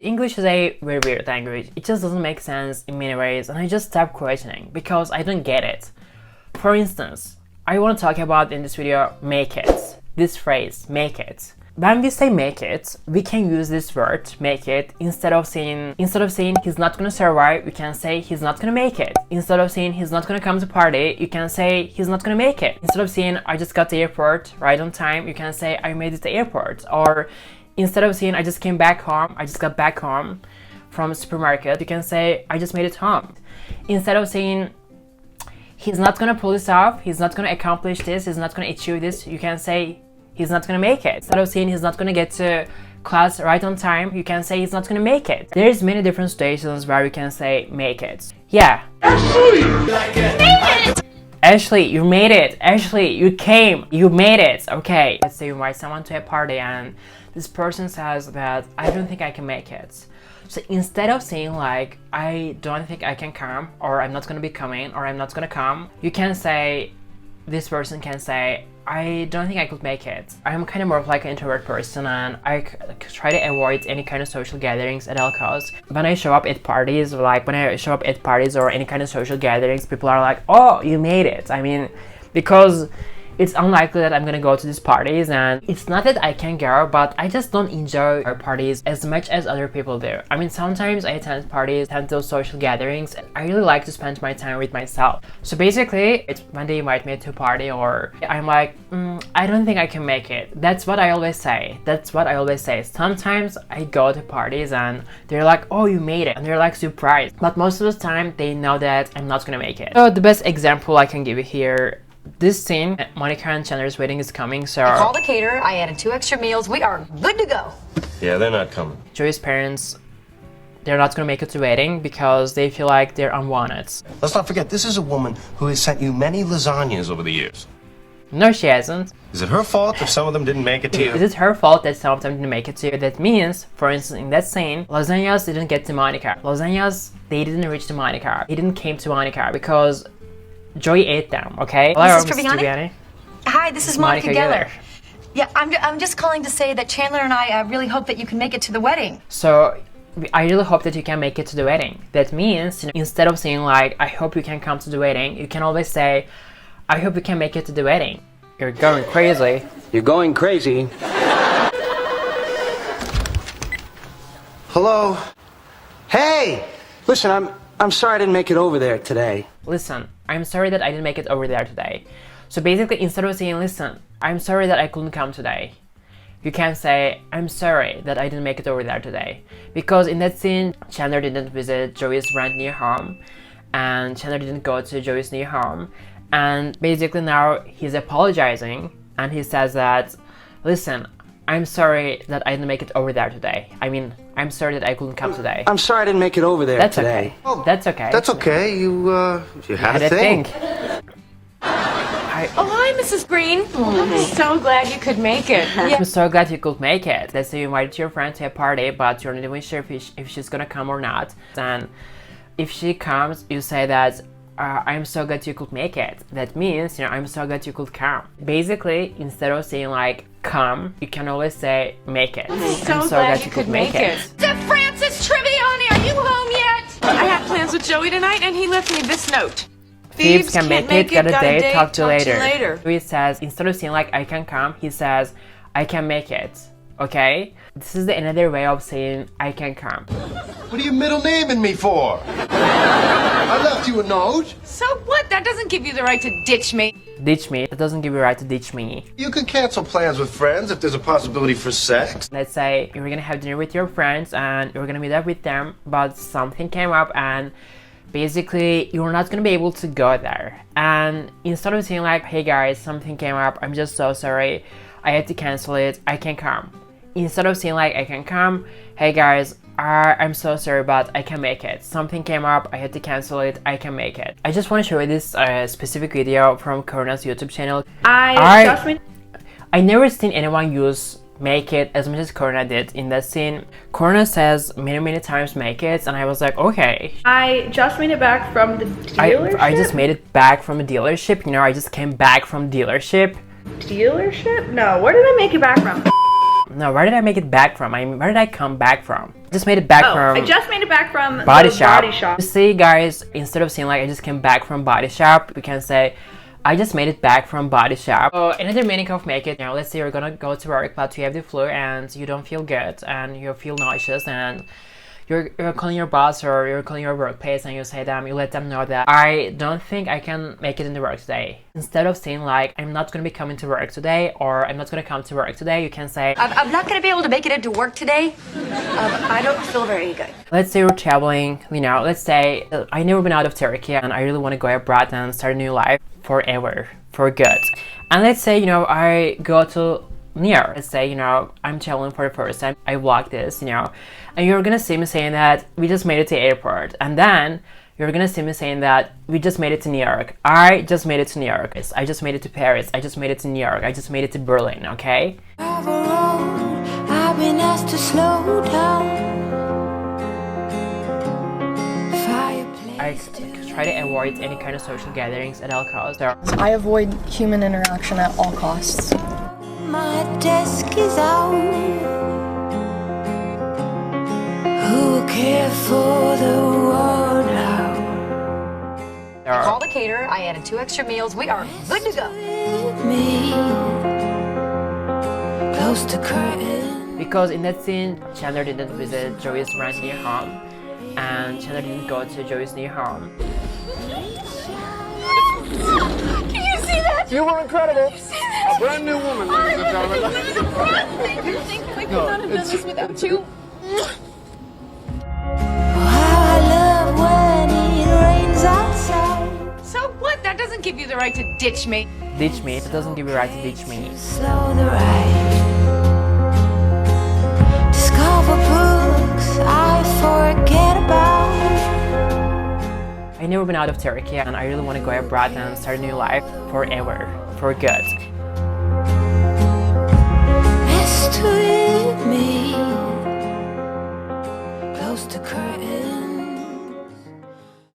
English is a very weird language. It just doesn't make sense in many ways, and I just stopped questioning because I don't get it. For instance, I want to talk about in this video make it. This phrase, make it. When we say make it, we can use this word make it instead of saying he's not gonna survive, you can say he's not gonna make it. Instead of saying he's not gonna come to party, you can say he's not gonna make it. Instead of saying I just got to the airport right on time, you can say I made it to the airport. Or instead of saying I just came back home, I just got back home from the supermarket, you can say I just made it home. Instead of saying he's not gonna pull this off, he's not gonna accomplish this, he's not gonna achieve this, you can say he's not gonna make it. Instead of saying he's not gonna get to class right on time, you can say he's not gonna make it. There's many different situations where you can say make it. Yeah. Ashley! Made it! Ashley, you made it! Ashley, you came! You made it! Okay. Let's say you invite someone to a party and this person says that I don't think I can make it. So instead of saying like I don't think I can come, or I'm not gonna be coming, or I'm not gonna come, you can say, this person can say I don't think I could make it. I'm kind of more of like an introvert person and I try to avoid any kind of social gatherings at all costs. When I show up at parties, or any kind of social gatherings, people are like, oh, you made it. I mean, because it's unlikely that I'm gonna go to these parties, and it's not that I can go, but I just don't enjoy our parties as much as other people do. I mean, sometimes I attend parties, attend those social gatherings, and I really like to spend my time with myself. So basically, it's when they invite me to a party or I'm like, I don't think I can make it. That's what I always say. Sometimes I go to parties and they're like, oh, you made it, and they're like surprised. But most of the time, they know that I'm not gonna make it. So the best example I can give you here, this scene, Monica and Chandler's wedding is coming, so I called the caterer, I added 2 extra meals, we are good to go. Yeah, they're not coming. Joey's parents, they're not gonna make it to the wedding because they feel like they're unwanted. Let's not forget, this is a woman who has sent you many lasagnas over the years. No, she hasn't. Is it her fault if some of them didn't make it to you? Is it her fault that some of them didn't make it to you? That means, for instance, in that scene, lasagnas didn't get to Monica. Lasagnas, they didn't reach to Monica. They didn't came to Monica because Joey ate them, okay? Hello, Mrs. Tribbiani? Hi, this is Monica Geller. Yeah, I'm just calling to say that Chandler and I really hope that you can make it to the wedding. So, I really hope that you can make it to the wedding. That means, instead of saying like, I hope you can come to the wedding, you can always say, I hope you can make it to the wedding. You're going crazy. You're going crazy. Hello? Hey! Listen, I'm sorry I didn't make it over there today. Listen, I'm sorry that I didn't make it over there today. So basically, instead of saying, listen, I'm sorry that I couldn't come today, you can say, I'm sorry that I didn't make it over there today. Because in that scene, Chandler didn't visit Joey's brand new home, and Chandler didn't go to Joey's new home. And basically now he's apologizing, and he says that, listen, I'm sorry that I didn't make it over there today. I mean, I'm sorry that I couldn't come today. I'm sorry I didn't make it over there today. Okay. Oh, that's okay. That's okay. You had a thing. Oh, hi, Mrs. Green. I'm so glad you could make it. I'm so glad you could make it. Let's say you invited your friend to a party, but you're not even sure if she's gonna come or not. And if she comes, you say that, I'm so glad you could make it. That means, I'm so glad you could come. Basically, instead of saying like, come, you can always say, make it. I'm so glad you could make it. Francis Tribbiani, are you home yet? I have plans with Joey tonight, and he left me this note. Thieves can make it, got a date, talk to you later. He says, instead of saying like, I can come, he says, I can make it. Okay? This is another way of saying, I can come. What are you middle naming me for? I left you a note. So what? That doesn't give you the right to ditch me. Ditch me? That doesn't give you the right to ditch me. You can cancel plans with friends if there's a possibility for sex. Let's say you were gonna have dinner with your friends and you were gonna meet up with them, but something came up and basically you're not gonna be able to go there. And instead of saying like, hey guys, something came up, I'm just so sorry, I had to cancel it, I can come. Instead of saying like, I can come, hey guys, I'm so sorry, but I can make it. Something came up, I had to cancel it, I can make it. I just want to show you this specific video from Corinna's YouTube channel. I never seen anyone use make it as much as Corinna did in that scene. Corinna says many times make it, and I was like, okay. I just made it back from the dealership. I just made it back from a dealership, I just came back from dealership. Dealership? No, where did I make it back from? No, where did I make it back from? I mean, where did I come back from? Just made it back from I just made it back from Body the Shop. Body Shop. You see, guys, instead of saying like I just came back from Body Shop, we can say I just made it back from Body Shop. So another meaning of make it, you know, let's say you're gonna go to work but you have the flu and you don't feel good and you feel nauseous and you're calling your boss or you're calling your workplace and you say them, you let them know that I don't think I can make it in the work today. Instead of saying like I'm not gonna be coming to work today or I'm not gonna come to work today, you can say I'm not gonna be able to make it into work today. I don't feel very good. Let's say you're traveling, you know, let's say I never been out of Turkey and I really want to go abroad and start a new life forever, for good. And let's say, you know, I go to New York. Let's say, you know, I'm traveling for the first time. I vlog this, you know, and you're gonna see me saying that we just made it to the airport. And then you're gonna see me saying that we just made it to New York. I just made it to New York. I just made it to Paris. I just made it to New York. I just made it to Berlin, okay? I've been asked to slow down. I try to avoid any kind of social gatherings at all costs. I avoid human interaction at all costs. My desk is out. Who will care for the world now? Call the caterer. I added 2 extra meals. We are good to go. Me, close to curtain. Because in that scene, Chandler didn't visit Joey's brand new home, and Chandler didn't go to Joey's new home. Can you see that? You were incredible. A brand new woman, ladies and gentlemen. Thank you. We could not have done this without you. I love when it rains outside. So what? That doesn't give you the right to ditch me. Ditch me, it doesn't give you the right to ditch me. Slow the ride. Discover books I forget about. I never been out of Turkey and I really want to go abroad and start a new life forever, for good.